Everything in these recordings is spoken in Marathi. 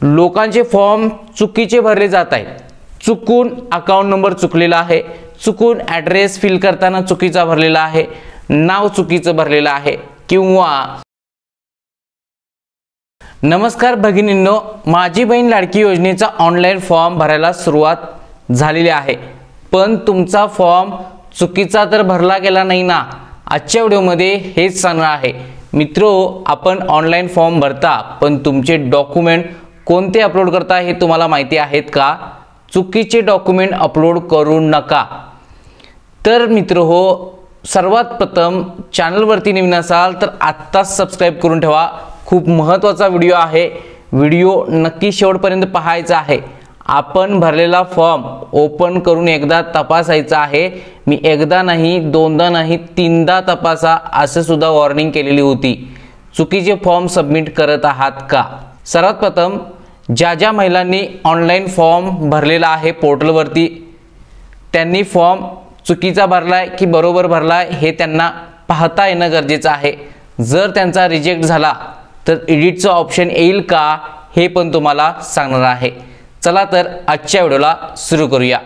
लोकांचे फॉर्म चुकीचे भरले जात आहेत। चुकून अकाउंट नंबर चुकलेला आहे, चुकून ॲड्रेस फिल करताना चुकीचा भरलेला आहे, नाव चुकीचं भरलेलं आहे किंवा नमस्कार भगिनींनो, माझी बहीण लाडकी योजनेचा ऑनलाईन फॉर्म भरायला सुरुवात झालेली आहे, पण तुमचा फॉर्म चुकीचा तर भरला गेला नाही ना। आजच्या व्हिडिओमध्ये हेच सांगणार आहे। मित्रो, आपण ऑनलाईन फॉर्म भरता पण तुमचे डॉक्युमेंट कोणते अपलोड करता हे तुम्हाला माहिती आहेत का? चुकीचे डॉक्युमेंट अपलोड करू नका। तर मित्रहो, सर्वात प्रथम चॅनलवरती नवीन असाल तर आत्ताच सबस्क्राइब करून ठेवा। खूप महत्त्वाचा व्हिडिओ आहे, व्हिडिओ नक्की शेवटपर्यंत पाहायचा आहे। आपण भरलेला फॉर्म ओपन करून एकदा तपासायचा आहे। मी एकदा नाही, दोनदा नाही, तीनदा तपासा असं सुद्धा वॉर्निंग केलेली होती। चुकीचे फॉर्म सबमिट करत आहात का? सर्वात प्रथम ज्या महिलांनी ऑनलाईन फॉर्म भरलेला आहे पोर्टलवरती, त्यांनी फॉर्म चुकीचा भरलाय की बरोबर भरलाय हे त्यांना पाहता येणं गरजेचं आहे। जर त्यांचा रिजेक्ट झाला तर एडिटचं ऑप्शन येईल का हे पण तुम्हाला सांगणार आहे। चला तर आजच्या व्हिडिओला सुरू करूया।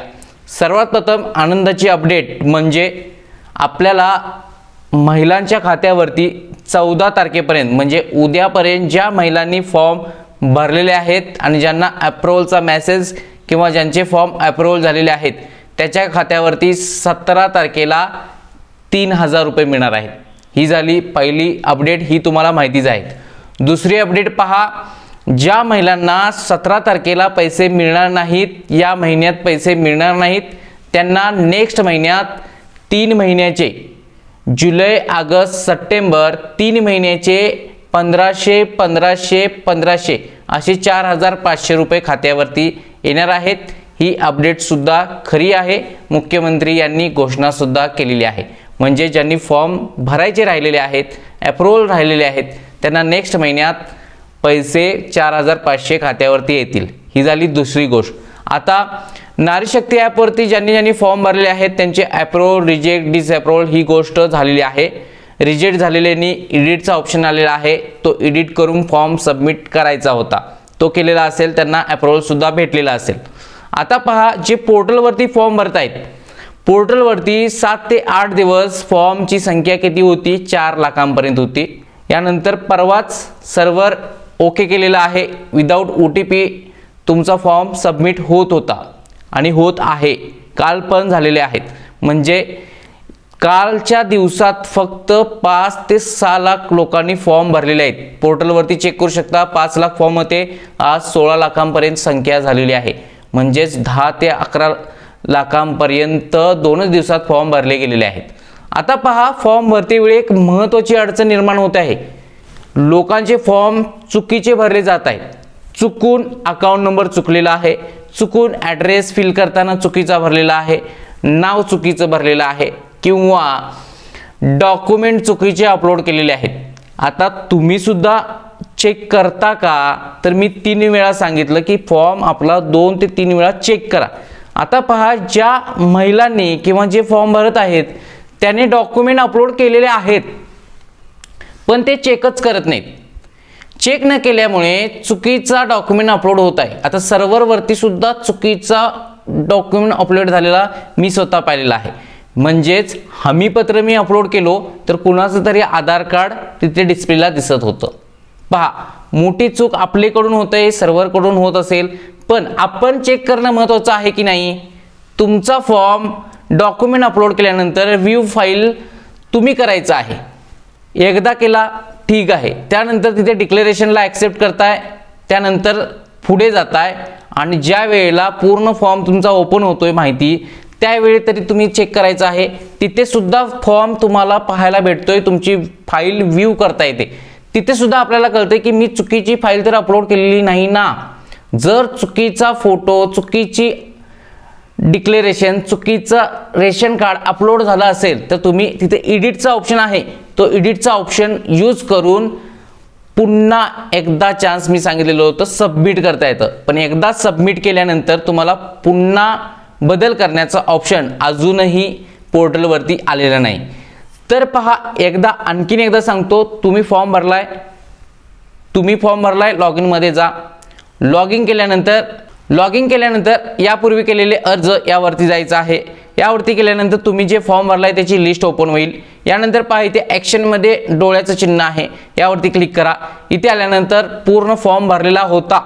सर्वात प्रथम आनंदाची अपडेट म्हणजे आपल्याला महिलांच्या खात्यावरती 14 तारखेपर्यंत म्हणजे उद्यापर्यंत ज्या महिलांनी फॉर्म भरलेले आहेत आणि ज्यांना अप्रूव्हलचा मेसेज किंवा ज्यांचे फॉर्म अप्रूव्हल झालेले आहेत त्याच्या खात्यावरती 17 तारखेला 3000 रुपये मिळणार आहेत। ही झाली पहिली अपडेट, ही तुम्हाला माहितीच आहे। दुसरी अपडेट पहा, ज्या महिलांना 17 तारखेला पैसे मिळणार नाहीत, या महिन्यात पैसे मिळणार नाहीत, त्यांना नेक्स्ट महिन्यात 3 महिन्याचे जुलै ऑगस्ट सप्टेंबर 3 महिन्याचे 1500 1500 1500 असे 4500 रुपये खात्यावरती येणार आहेत। ही अपडेट सुद्धा खरी आहे। मुख्यमंत्री यांनी घोषणा सुद्धा केलेली आहे। म्हणजे ज्यांनी फॉर्म भरायचे राहिलेले आहेत, अप्रूव्हल राहिलेले आहेत, त्यांना नेक्स्ट महिन्यात पैसे 4500 खात्यावरती येतील। ही झाली दुसरी गोष्ट। आता नारी शक्ती ॲपवरती ज्यांनी फॉर्म भरलेले आहेत त्यांचे अप्रूव्हल, रिजेक्ट, डिसअप्रूव्हल ही गोष्ट झालेली आहे। रिजेक्ट झालेल्यांनी एडिटचा ऑप्शन आलेला आहे, तो एडिट करून फॉर्म सबमिट करायचा होता, तो केलेला असेल त्यांना अप्रूव्हल सुद्धा भेटलेला असेल। आता पहा, जे पोर्टलवरती फॉर्म भरतायत, पोर्टलवरती 7 ते 8 दिवस फॉर्मची संख्या किती होती? 4 लाखांपर्यंत होती। यानंतर परवाच सर्व्हर ओके केलेला आहे, विदाउट OTP तुमचा फॉर्म सबमिट होत होता आणि होत आहे। काल पण झालेले आहेत, म्हणजे कालच्या दिवसात फक्त 5 ते 6 लाख लोकांनी फॉर्म भरलेले आहेत। पोर्टलवरती चेक करू शकता, 5 लाख फॉर्म होते, आज 16 लाखांपर्यंत संख्या झालेली आहे। म्हणजेच 10 ते 11 लाखांपर्यंत 2 दिवसात फॉर्म भरले गेलेले आहेत। आता पहा, फॉर्म भरतेवेळी एक महत्त्वाची अडचण निर्माण होत आहे। लोकांचे फॉर्म चुकीचे भरले जात आहेत। चुकून अकाउंट नंबर चुकलेला आहे, चुकून ॲड्रेस फिल करताना चुकीचा भरलेला आहे, नाव चुकीचं भरलेलं आहे किंवा डॉक्युमेंट चुकीचे अपलोड केलेले आहेत। आता तुम्ही सुद्धा चेक करता का? तर मी 3 वेळा सांगितलं की फॉर्म आपला 2 ते 3 वेळा चेक करा। आता पहा, ज्या महिलांनी किंवा जे फॉर्म भरत आहेत त्याने डॉक्युमेंट अपलोड केलेले आहेत पण ते चेकच करत नाहीत। चेक न केल्यामुळे चुकीचा डॉक्युमेंट अपलोड होत आहे। आता सर्व्हरवरती सुद्धा चुकीचा डॉक्युमेंट अपलोड झालेला मी स्वतः पाहिलेला आहे। म्हणजेच हमीपत्र मी अपलोड केलो तर कुणाचं तरी आधार कार्ड तिथे डिस्प्लेला दिसत होतं। पहा, मोठी चूक आपल्याकडून होते, सर्व्हरकडून होत असेल, पण आपण चेक करणं महत्त्वाचं आहे की नाही? तुमचा फॉर्म डॉक्युमेंट अपलोड केल्यानंतर व्ह्यू फाईल तुम्ही करायचं आहे। एकदा केला ठीक आहे, त्यानंतर तिथे डिक्लेरेशनला ॲक्सेप्ट करताय, त्यानंतर पुढे जाताय आणि ज्या वेळेला पूर्ण फॉर्म तुमचा ओपन होतोय माहिती, त्यावेळी तरी तुम्ही चेक करायचं आहे। तिथे सुद्धा फॉर्म तुम्हाला पाहायला भेटतोय, तुमची फाईल व्ह्यू करता येते, तिथे सुद्धा आपल्याला कळते की मी चुकीची फाईल तर अपलोड केलेली नाही ना। जर चुकीचा फोटो, चुकीची डिक्लेरेशन, चुकीचा रेशन कार्ड अपलोड झाला असेल तर तुम्ही तिथे एडिटचा ऑप्शन आहे, तो एडिटचा ऑप्शन यूज करून पुन्हा एकदा चान्स, मी सांगितलेलं होतं, सबमिट करता येतं। पण एकदा सबमिट केल्यानंतर तुम्हाला पुन्हा बदल करण्याचा ऑप्शन अजूनही पोर्टलवरती आलेला नाही। तर पहा, आणखीन एकदा सांगतो, तुम्ही फॉर्म भरलाय, लॉगिन मध्ये जा, लॉग इन केल्यानंतर यापूर्वी केलेले अर्ज यावरती जायचं आहे। यावरती केल्यानंतर तुम्ही जे फॉर्म भरलाय त्याची लिस्ट ओपन होईल। यानंतर पहा इथे ॲक्शन मध्ये डोळ्याचं चिन्ह आहे, यावरती क्लिक करा। इथे आल्यानंतर पूर्ण फॉर्म भरलेला होता,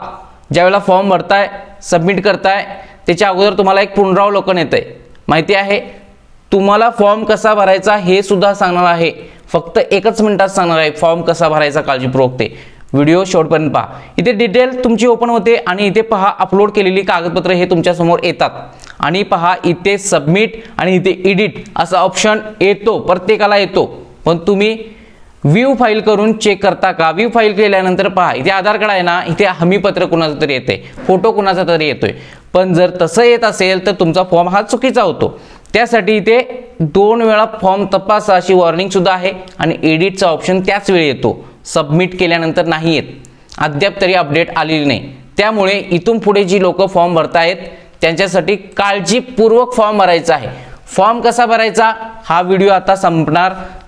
ज्यावेळेला फॉर्म भरताय सबमिट करताय त्याच्या अगोदर तुम्हाला एक पुनरावलोकन येतंय, माहिती आहे तुम्हाला फॉर्म कसा भरायचा हे सुद्धा सांगणार आहे। फक्त 1 मिनिटात सांगणार आहे फॉर्म कसा भरायचा, काळजीपूर्वक ते व्हिडिओ शेवटपर्यंत पहा। इथे डिटेल तुमची ओपन होते आणि इथे पहा अपलोड केलेली कागदपत्र हे तुमच्या समोर येतात आणि पहा इथे सबमिट आणि इथे एडिट असा ऑप्शन येतो, प्रत्येकाला येतो, पण तुम्ही व्ह्यू फाईल करून चेक करता का? व्ह्यू फाईल केल्यानंतर पहा इथे आधार कार्ड आहे ना, इथे हमीपत्र कुणाचं तरी येते, फोटो कुणाचा तरी येतोय, पण जर तसं येत असेल तर तुमचा फॉर्म हा चुकीचा होतो। त्यासाठी इथे 2 वेळा फॉर्म तपासा अशी वॉर्निंग सुद्धा आहे आणि एडिटचा ऑप्शन त्याच वेळी येतो, सबमिट केल्यानंतर नाही येत, अद्याप तरी अपडेट आलेली नाही। त्यामुळे इथून पुढे जी लोक फॉर्म भरतायत त्यांच्यासाठी काळजीपूर्वक फॉर्म भरायचा आहे। फॉर्म कसा भरायचा हा व्हिडिओ आता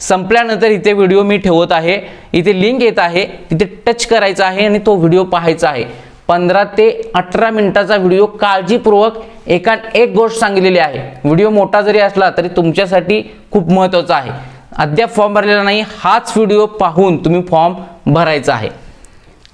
संपल्यानंतर इथे व्हिडिओ मी ठेवत आहे, इथे लिंक येत आहे, तिथे टच करायचा आहे आणि तो व्हिडिओ पाहायचा आहे। 15 ते 18 मिनिटाचा व्हिडिओ काळजीपूर्वक एक गोष्ट सांगितलेली आहे। व्हिडिओ मोठा जरी असला तरी तुमच्यासाठी खूप महत्त्वाचा आहे। अद्याप फॉर्म भरलेला नाही, हाच व्हिडिओ पाहून तुम्ही फॉर्म भरायचा आहे।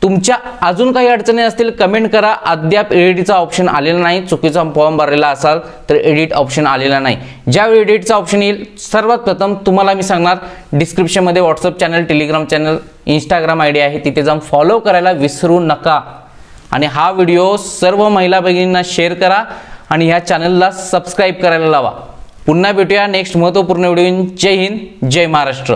तुमच्या अजून काही अडचणी असतील कमेंट करा। अद्याप एडिटचा ऑप्शन आलेला नाही, चुकीचा फॉर्म भरलेला असाल तर एडिट ऑप्शन आलेला नाही। ज्यावेळी एडिटचा ऑप्शन येईल सर्वात प्रथम तुम्हाला मी सांगणार, डिस्क्रिप्शनमध्ये WhatsApp channel, Telegram channel, Instagram ID आहे, तिथे जाऊन फॉलो करायला विसरू नका आणि हा व्हिडिओ सर्व महिला भगिनींना शेअर करा आणि ह्या चॅनलला सबस्क्राईब करायला लावा। पुन्हा भेटूया नेक्स्ट महत्त्वपूर्ण व्हिडिओ। जय हिंद, जय महाराष्ट्र।